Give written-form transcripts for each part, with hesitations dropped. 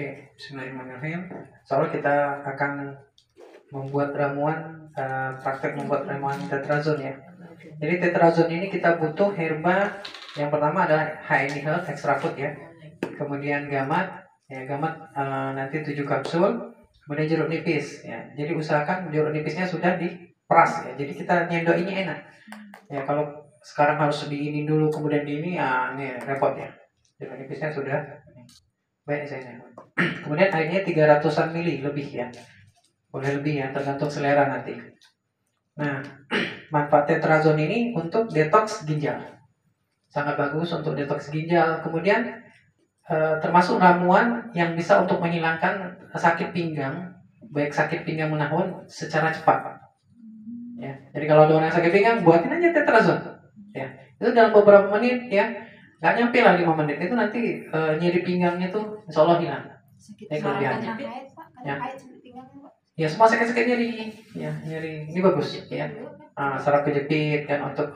Oke, bismillahirrahmanirrahim. Soalnya kita akan membuat ramuan, praktek membuat ramuan tetrazon ya. Jadi tetrazon ini kita butuh herba. Yang pertama adalah HNI Health Extra Food ya. Kemudian gamat, ya gamat nanti 7 kapsul. Kemudian jeruk nipis ya. Jadi usahakan jeruk nipisnya sudah diperas ya. Jadi kita nyendok ini enak. Ya kalau sekarang harus di ini dulu kemudian di ini, ini repot ya. Jeruk nipisnya sudah baik saya. Kemudian airnya 300-an mili lebih ya. Boleh lebih ya, tergantung selera nanti. Nah, manfaat tetrazon ini untuk detox ginjal. Sangat bagus untuk detox ginjal. Kemudian termasuk ramuan yang bisa untuk menghilangkan sakit pinggang, baik sakit pinggang menahun secara cepat. Ya. Jadi kalau ada orang yang sakit pinggang, buatin aja tetrazon. Ya. Itu dalam beberapa menit ya. Nggak nyampe lah 5 menit itu nanti nyeri pinggangnya tuh insya Allah hilang. Kelebihannya. Ya. Ya semua sakit-sakit nyeri, ya nyeri ini bagus ya. Saraf kejepit kan untuk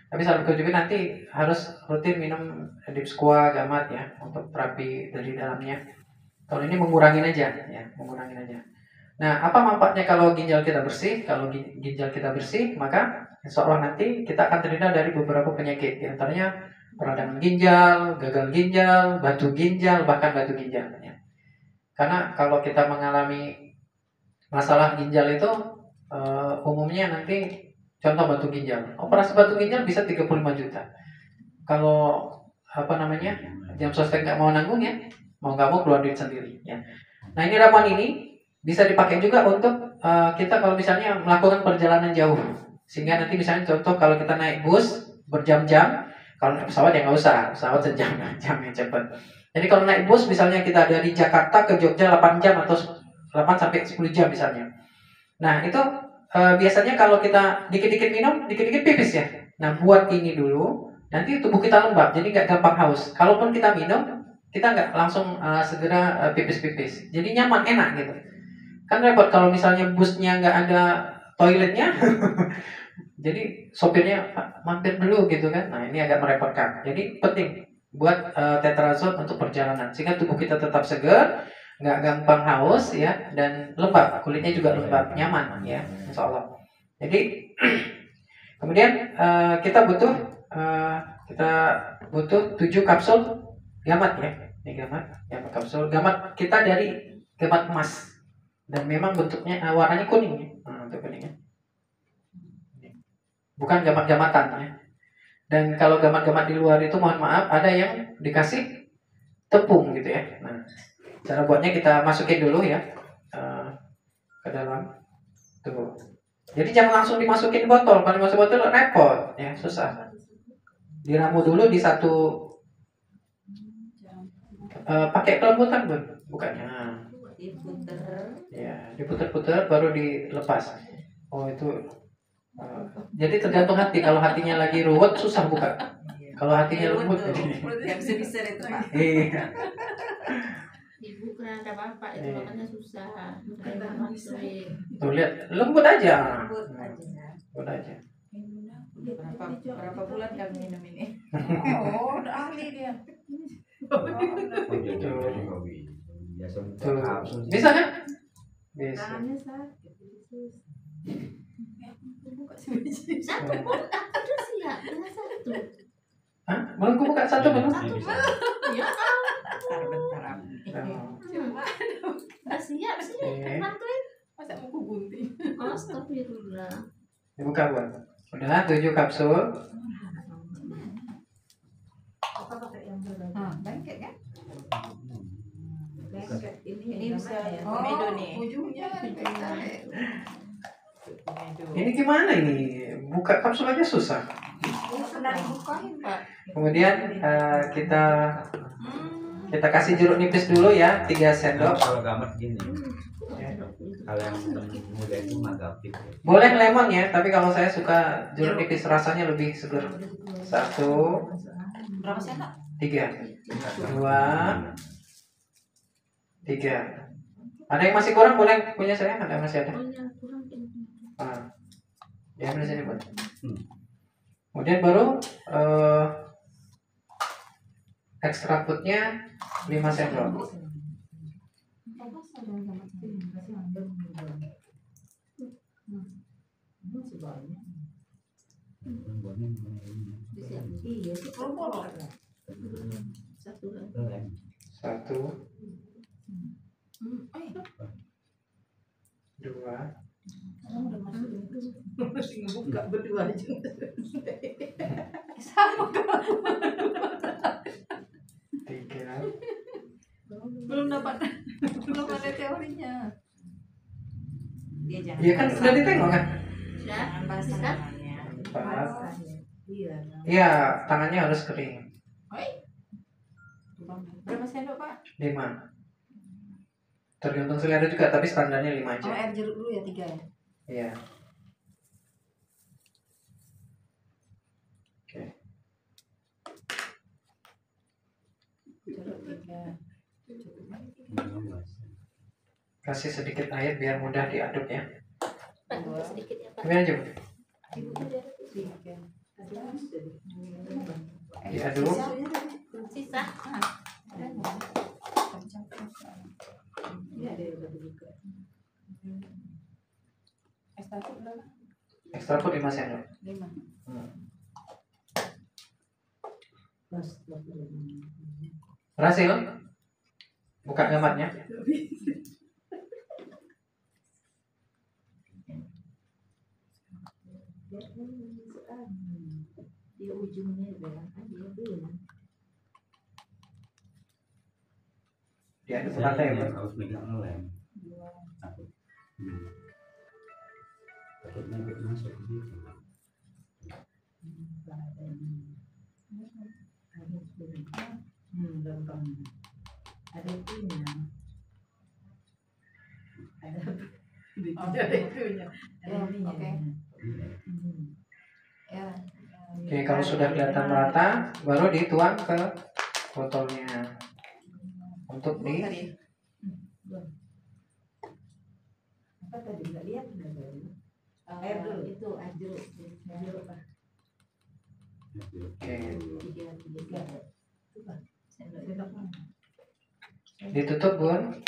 tapi saraf kejepit nanti harus rutin minum Deep Squat, gamat ya untuk terapi dari dalamnya. Kalau ini mengurangin aja ya, mengurangin aja. Nah, apa manfaatnya kalau ginjal kita bersih? Kalau ginjal kita bersih, maka insya Allah nanti kita akan terhindar dari beberapa penyakit. Di antaranya peradangan ginjal, gagal ginjal, batu ginjal, bahkan batu ginjal. Ya. Karena kalau kita mengalami masalah ginjal itu umumnya nanti contoh batu ginjal. Operasi batu ginjal bisa 35 juta. Kalau jam sostek nggak mau nanggung ya, mau nggak mau keluar duit sendiri. Ya. Nah ini ramuan ini bisa dipakai juga untuk kita kalau misalnya melakukan perjalanan jauh. Sehingga nanti misalnya contoh kalau kita naik bus berjam-jam. Kalau naik pesawat ya nggak usah, pesawat sejam yang cepat. Jadi kalau naik bus misalnya kita dari Jakarta ke Jogja 8 jam atau 8 sampai 10 jam misalnya. Nah itu biasanya kalau kita dikit-dikit minum, dikit-dikit pipis ya. Nah buat ini dulu, nanti tubuh kita lembab, jadi nggak gampang haus. Kalaupun kita minum, kita nggak langsung segera pipis-pipis. Jadi nyaman, enak gitu. Kan repot kalau misalnya busnya nggak ada toiletnya. Jadi sopirnya mampir dulu gitu kan. Nah ini agak merepotkan. Jadi penting buat tetrazon untuk perjalanan sehingga tubuh kita tetap segar, nggak gampang haus ya, dan lembab, kulitnya juga lembab, nyaman ya, insya Allah. Jadi kemudian kita butuh 7 kapsul gamat ya. Ini gamat kapsul. Gamat kita dari gamat emas dan memang bentuknya warnanya kuning ya. Untuk kuningnya. Bukan gamat-gamatan ya. Dan kalau gamat-gamat di luar itu mohon maaf ada yang dikasih tepung gitu ya. Nah, cara buatnya kita masukin dulu ya ke dalam tuh. Jadi jangan langsung dimasukin botol. Kalau dimasukin botol repot ya, susah. Diramu dulu di satu pakai kelembutan bun, bukannya. Ya, diputer-puter baru dilepas. Oh itu. Jadi tergantung hati. Kalau hatinya lagi ruwet susah buka. Kalau hatinya lembut jadi. Bisa itu Pak. Iya. Ibu kena ada bapak itu makanya susah. Tuh lihat lembut aja. Lembut aja. Berapa bulan kamu minum ini? Oh, udah ahli dia. Tuh. Bisa kan? Bisa. Satu pun ada sih ya, dengan satu. Hah? Belum aku buka satu belum? Ya, Bentar. nggak siap sih, bantuin. Masa mau ku gunting? Astagfirullah. Dibuka buat. Udah 7 kapsul. Bangket kan? Ini bisa Oh, komedo nih. ujungnya. Ini gimana ini? Buka kapsul aja susah. Pernah dibukain Pak. Kemudian kita kasih jeruk nipis dulu ya, 3 sendok. Kalau gamat gini. Kalau yang muda itu magapit. Boleh lemon ya, tapi kalau saya suka jeruk nipis rasanya lebih segar. 1, Berapa sendok? 3, 2, 3. Ada yang masih kurang boleh punya saya? Ada masih ada? Ya ambil sini buat. Kemudian baru extra foodnya 5 sendok. Iya sih. Satu lagi. Satu, dua, Masih ngebuka berdua aja. Sama tiga, belum dapat belum ada teorinya. Dia jangan. iya kan udah ditengok kan? Sudah. Jangan basah Bisa? tangannya. Empat, Iya. iya tangannya harus kering. Berapa sendok, Pak? 5. Tergantung selera juga, tapi standarnya 5 aja. Oh, air jeruk dulu ya 3 ya. Iya. Oke. Jeruk 3. Kasih sedikit air biar mudah diaduk ya. Pak, sedikit ya Pak. Ini aja, Bu. Ibu udah 3. Diaduk. sisa. Iya, dia udah dibuka. Estafet berapa? Ekstra pun 5 sendok. 5. Berhasil? Buka gambarnya. Di ujungnya bilang aja belum. Diaduk ke rata ya, Bu. Harus megang lem. Takut. Takutnya ikut masuk ke situ. Gampang. Ada itunya. Ada itunya. Ada ininya. Oke. Ya. Oke, kalau sudah kelihatan merata, baru dituang ke botolnya. Untuk di Apa tadi nggak lihat nggak tahu. Air dulu itu air jeruk. Jeruk apa? Oke. Tiga. Sendok mana? Ditutup, Bun.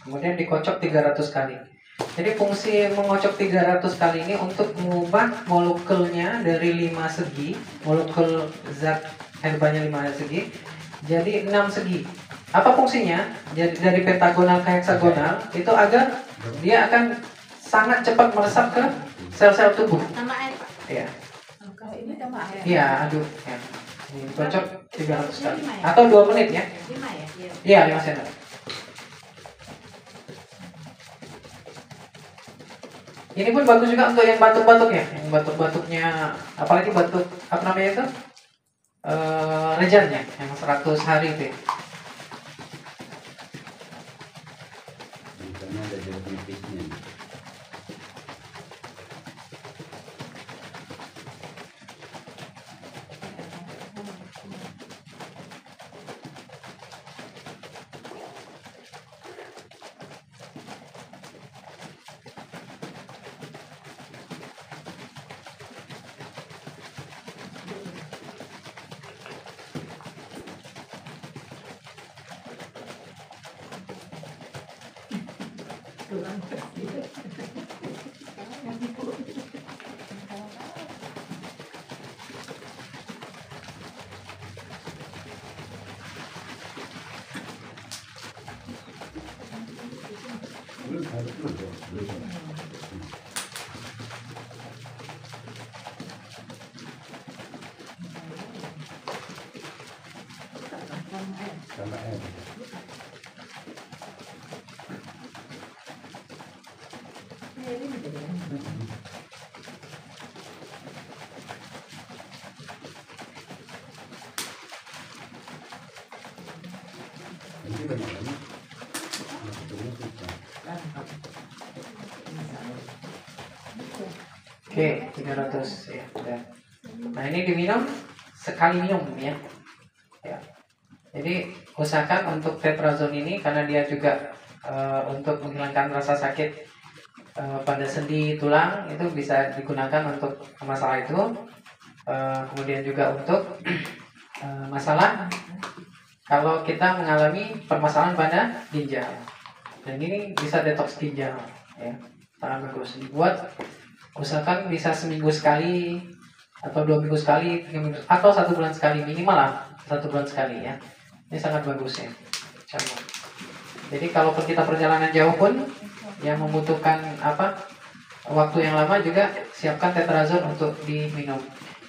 Kemudian dikocok 300 kali. Jadi fungsi mengocok 300 kali ini untuk mengubah molekulnya dari 5 segi, molekul zat herbanya 5 segi, jadi 6 segi. Apa fungsinya? Jadi dari pentagonal ke heksagonal itu agar dia akan sangat cepat meresap ke sel-sel tubuh. Tambah air Pak. Iya. Kalau ini tambah air. Iya, aduk ya. Ini kocok 300 kali atau 2 menit ya. 5 ya? Iya, 5 sendok. Ini pun bagus juga untuk yang batuk-batuk ya, yang batuk-batuknya, apalagi batuk apa namanya itu, rejan ya, yang 100 hari itu. Ya. Karena ada jeruk nipisnya. Tambah air. Ini banyak banget. Sebetulnya susah. Oke, 300 ya. Udah. Nah ini diminum sekali minum ya. Ya. Jadi usahakan untuk tetrazon ini karena dia juga untuk menghilangkan rasa sakit pada sendi tulang itu bisa digunakan untuk masalah itu. Kemudian juga untuk masalah kalau kita mengalami permasalahan pada ginjal. Dan ini bisa detox ginjal ya. Sangat bagus. Dibuat usahakan bisa seminggu sekali atau 2 minggu sekali, 3 minggu, atau 1 bulan sekali, minimal lah 1 bulan sekali ya. Ini sangat bagus ya. Jamu. Jadi kalaupun kita perjalanan jauh pun yang membutuhkan waktu yang lama juga siapkan tetrazon untuk diminum.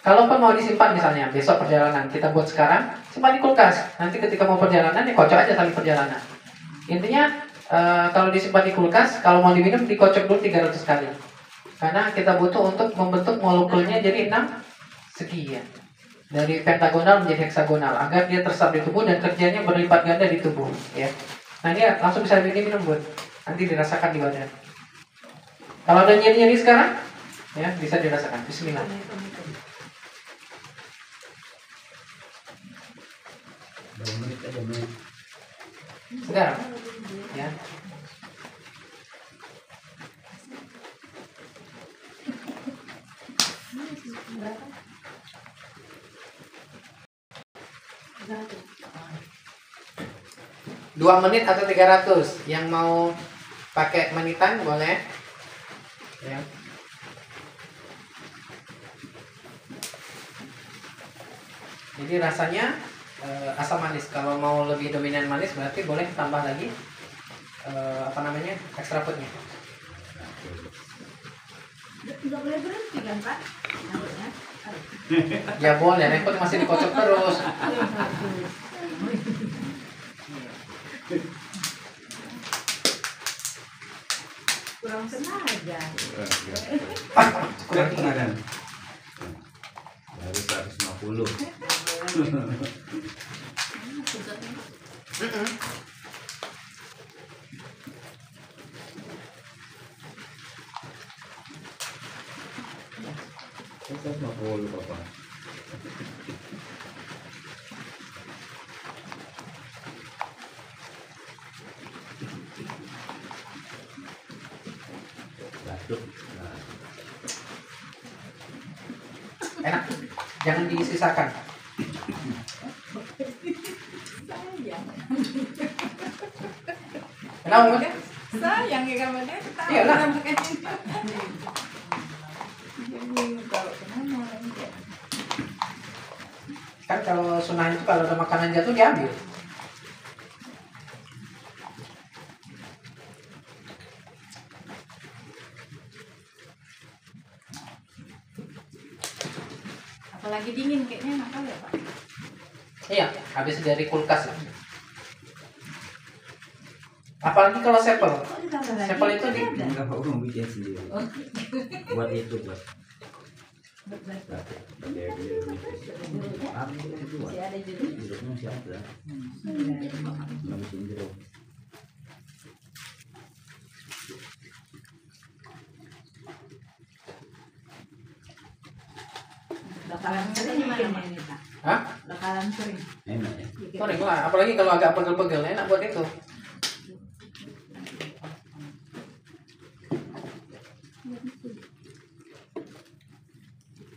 Kalaupun mau disimpan misalnya besok perjalanan kita buat sekarang, simpan di kulkas. Nanti ketika mau perjalanan ya kocok aja sambil perjalanan. Intinya kalau disimpan di kulkas, kalau mau diminum dikocok dulu 300 kali. Karena kita butuh untuk membentuk molekulnya jadi 6 segi ya. Dari pentagonal menjadi heksagonal agar dia terserap di tubuh dan kerjanya berlipat ganda di tubuh ya. Nah ini langsung bisa diminum Bun. Nanti dirasakan di badan. Kalau ada nyeri-nyeri sekarang ya bisa dirasakan. Bismillah. menit aja menit. Sekarang ya. Berapa? 2 menit atau 300. Yang mau pakai menitan boleh. Ya. Jadi rasanya asam manis. Kalau mau lebih dominan manis berarti boleh tambah lagi extra foodnya. Nggak boleh berhenti kan Pak? Nampaknya. Ya boleh, repot masih dikocok terus. Kurang sengaja. Kurang tinggi. kan? Baru 150. Saya 150 Bapak. Batuk. Nah, Enak. Jangan disisakan. Kenapa Bun? Sayang ya kamu dia. Iyalah. Kalau kemana enggak. Kan kalau sunnah itu kalau ada makanan jatuh diambil. Apalagi dingin kayaknya nakal ya Pak. Iya, habis dari kulkas. Apalagi kalau sepel. Sepel itu di enggak Pak Urung bikin sendiri. Buat itu buat. Dia Masih ada jeruk. jeruknya masih ada. Nggak bikin jeruk. Bakalan sering gimana ini Pak? Hah? Bakalan sering. Enak ya. Sering lah, apalagi kalau agak pegel-pegel enak buat itu.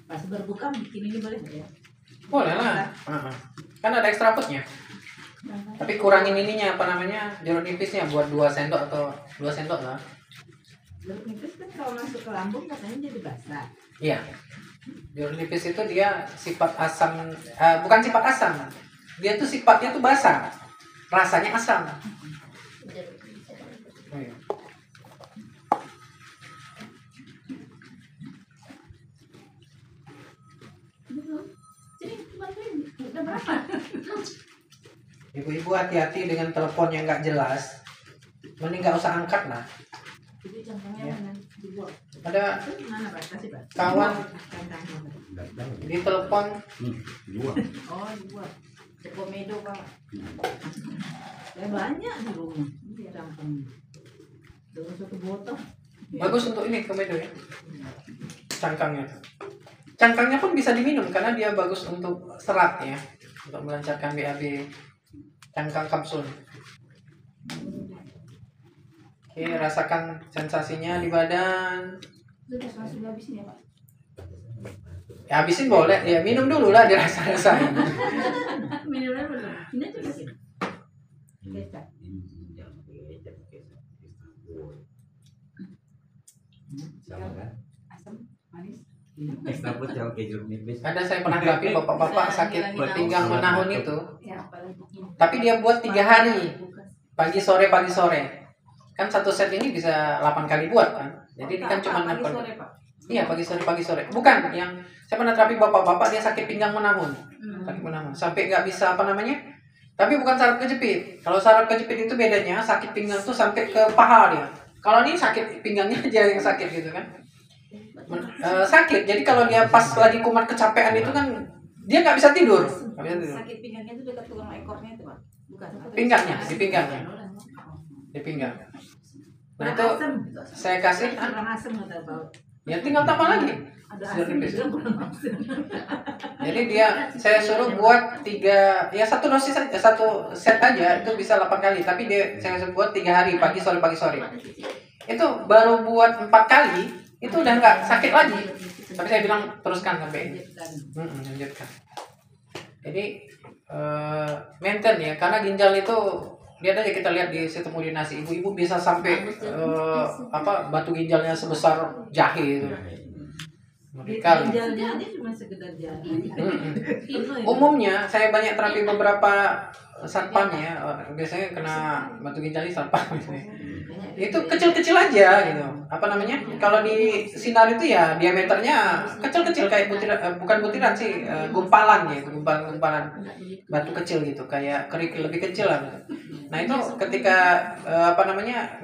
Pas berbuka bikin ini boleh nggak ya? Boleh lah. Kan ada extra foodnya. Tapi kurangin ininya jeruk nipisnya buat 2 sendok atau 2 sendok lah. Jeruk nipis kan kalau masuk ke lambung katanya jadi basah. Iya. Jeruk nipis itu dia sifat asam, bukan sifat asam. Dia tuh sifatnya tuh basah. Rasanya asam. Iya. Udah berapa? Ibu-ibu hati-hati dengan telepon yang nggak jelas. Mending nggak usah angkat lah. Jadi contohnya Ya. mana? Dibuat. Ada Mana Pak? Kasih Pak. kawan Kandangnya, Pak. Nggak tahu. di telepon, Dua. Oh dibuat. Komedo Pak. Ya banyak di rumah. Ini rampung. Dengan 1 botol. bagus untuk ini komedo ya. Cangkangnya. Cangkangnya pun bisa diminum karena dia bagus untuk serat ya, untuk melancarkan BAB cangkang kapsul. Oke, rasakan sensasinya di badan. Sudah habisin ya Pak. Ya habisin boleh, ya minum dulu lah dirasa-rasain. Minumnya belum. Ini aja kasih. Ini Kecap. ini jangan pakai kecap, pakai kecap. Sama kan? Asam, manis. Ekstra putih oke jeruk nipis. Ada saya pernah terapi bapak-bapak sakit pinggang menahun itu, Ya, apalagi ini. tapi dia buat 3 hari, pagi sore. Kan satu set ini bisa 8 kali buat kan. Jadi ini kan cuma pagi sore, Pak. Iya, pagi sore. Bukan, yang saya pernah terapi bapak-bapak dia sakit pinggang menahun. Sakit menahun. Sampai nggak bisa apa namanya? Tapi bukan saraf kejepit. Kalau saraf kejepit itu bedanya sakit pinggang tuh sampai ke paha dia. Kalau ini sakit pinggangnya aja yang sakit gitu kan. Sakit. Jadi kalau dia pas lagi kumat kecapean itu kan dia nggak bisa tidur. Nggak bisa tidur. Sakit pinggangnya itu dekat tulang ekornya itu, Pak. Bukan. Pinggangnya, di pinggangnya. Di pinggang. Nah itu saya kasih, kurang asem atau bau. ya tinggal tambah lagi. Ada Sudah asem nipis. juga kurang asem. Jadi saya suruh buat 3, ya satu dosis saja, satu set aja itu bisa 8 kali. Tapi saya suruh buat 3 hari, pagi sore. Itu baru buat 4 kali, itu udah nggak sakit lagi. Tapi saya bilang teruskan sampai ini. Lanjutkan. Jadi maintain ya, karena ginjal itu lihat aja, kita lihat di sistem urinasi ibu-ibu bisa sampai batu ginjalnya sebesar jahe itu. Kali. Ginjalnya aja cuma sekedar jadi. Umumnya saya banyak terapi beberapa satpam ya, biasanya kena batu ginjal ini satpam itu kecil-kecil aja gitu. Apa namanya? Kalau di sinar itu ya diameternya kecil-kecil kayak bukan butiran sih, gumpalan ya, gumpalan batu kecil gitu, kayak kerikil lebih kecil lah. Nah itu ketika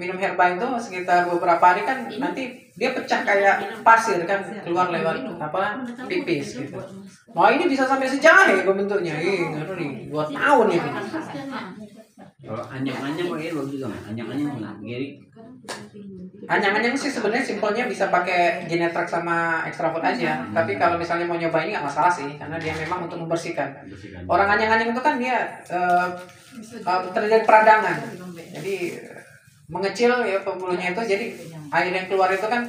minum herba itu sekitar beberapa hari kan nanti dia pecah kayak pasir kan, keluar lewat pipis gitu. Wah ini bisa sampai sejahe bentuknya, ngeri, 2 tahun itu. Kalau anyang-anyang pakai bagus juga, anyang-anyang giri. Anyang-anyang sih sebenarnya simpelnya bisa pakai Genetrax sama extra food aja. Tapi kalau misalnya mau nyoba ini nggak masalah sih, karena dia memang untuk membersihkan. Orang anyang-anyang itu kan dia terjadi peradangan, jadi mengecil ya pembuluhnya itu, jadi air yang keluar itu kan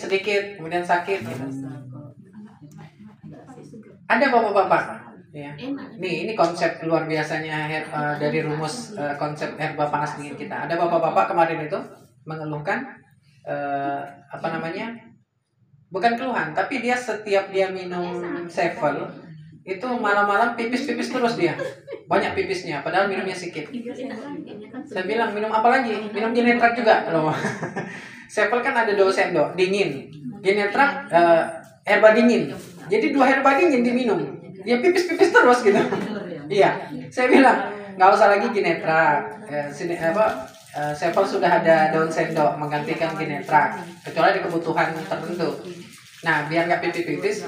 sedikit kemudian sakit. Gitu. Ada bapak-bapak. Ya. Ini konsep luar biasanya dari rumus konsep herba panas dingin kita. Ada bapak-bapak kemarin itu mengeluhkan bukan keluhan, tapi dia setiap dia minum Sevel itu malam-malam pipis terus dia, banyak pipisnya, padahal minumnya sedikit. Saya bilang minum apa lagi? Minum Genetrax juga loh. Sevel kan ada 2 sendok dingin, Genetrax herba dingin. Jadi 2 herba dingin diminum. Ya pipis terus gitu. Iya, saya bilang nggak usah lagi Genetrax. Sevel sudah ada daun sendok menggantikan Genetrax, kecuali di kebutuhan tertentu. Nah, biar nggak pipis,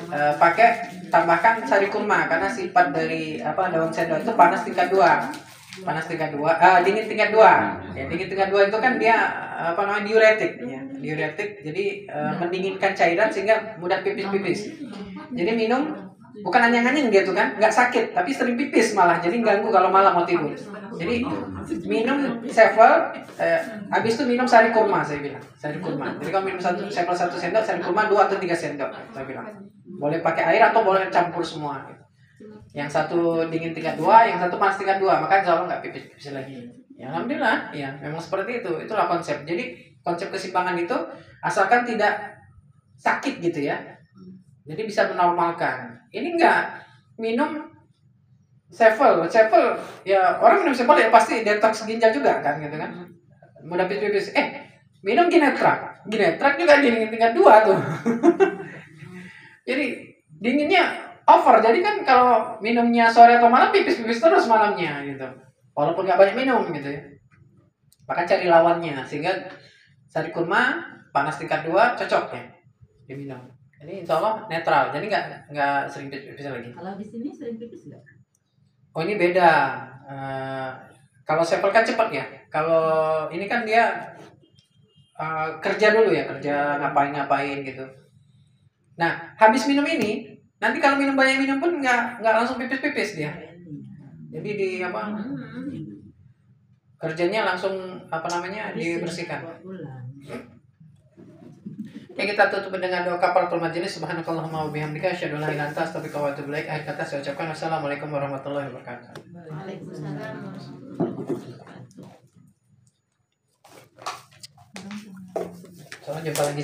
tambahkan sari kurma, karena sifat dari daun sendok itu panas tingkat 2. Dingin tingkat 2. Ya, dingin tingkat 2 itu kan dia diuretik ya. Diuretik jadi mendinginkan cairan sehingga mudah pipis. Jadi minum bukan anyang-anyang dia tuh kan, nggak sakit, tapi sering pipis malah, jadi ganggu kalau malam mau tidur. Jadi minum Sevel, habis itu minum sari kurma, saya bilang sari kurma. Jadi kalau minum Sevel 1 sendok, sari kurma 2 atau 3 sendok, saya bilang. Boleh pakai air atau boleh campur semua. Yang satu dingin tingkat 2, yang satu panas tingkat 2, maka insya Allah nggak pipis lagi. Ya alhamdulillah, ya memang seperti itu. Itulah konsep. Jadi konsep keseimbangan itu asalkan tidak sakit gitu ya. Jadi bisa menormalkan. Ini enggak minum Sevel ya, orang minum Sevel ya pasti detox ginjal juga kan gitu kan. Mudah pipis. Minum Genetrax juga dingin tingkat 2 tuh. Jadi dinginnya over. Jadi kan kalau minumnya sore atau malam pipis terus malamnya gitu. Walaupun nggak banyak minum gitu ya. Maka cari lawannya sehingga sari kurma panas tingkat 2 cocok ya diminum. Ini insya Allah netral, jadi nggak sering pipis lagi. Kalau di sini sering pipis nggak? Oh ini beda. Kalau Sevel kan cepat ya. Kalau ini kan dia kerja dulu ya, kerja ngapain gitu. Nah habis minum ini, nanti kalau banyak minum pun nggak langsung pipis dia. Jadi kerjanya langsung dibersihkan. Oke, kita tutup dengan doa kafaratul majelis. Subhanakallahumma wa bihamdika asyhadu an la ilaha illa anta astaghfiruka wa atubu ilaik. Akhir kata saya ucapkan wassalamualaikum warahmatullahi wabarakatuh. Waalaikumsalam warahmatullahi wabarakatuh. Soalnya jumpa lagi